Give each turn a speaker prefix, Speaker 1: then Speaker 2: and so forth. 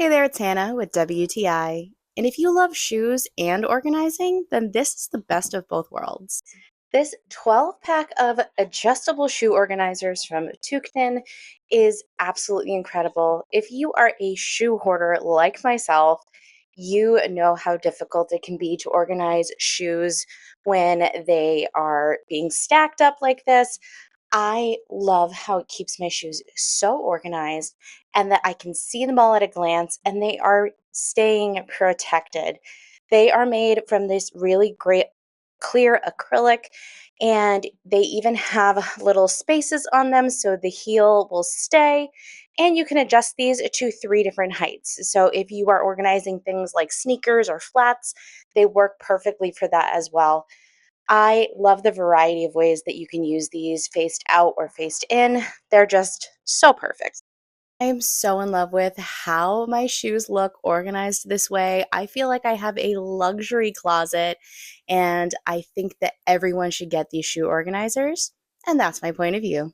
Speaker 1: Hey there, it's Hannah with WTI. And if you love shoes and organizing, then this is the best of both worlds. This 12 pack of adjustable shoe organizers from TOOKNIN is absolutely incredible. If you are a shoe hoarder like myself, you know how difficult it can be to organize shoes when they are being stacked up like this. I love how it keeps my shoes so organized and that I can see them all at a glance and they are staying protected. They are made from this really great clear acrylic, and they even have little spaces on them so the heel will stay. And you can adjust these to three different heights. So if you are organizing things like sneakers or flats, they work perfectly for that as well. I love the variety of ways that you can use these faced out or faced in. They're just so perfect. I am so in love with how my shoes look organized this way. I feel like I have a luxury closet, and I think that everyone should get these shoe organizers. And that's my point of view.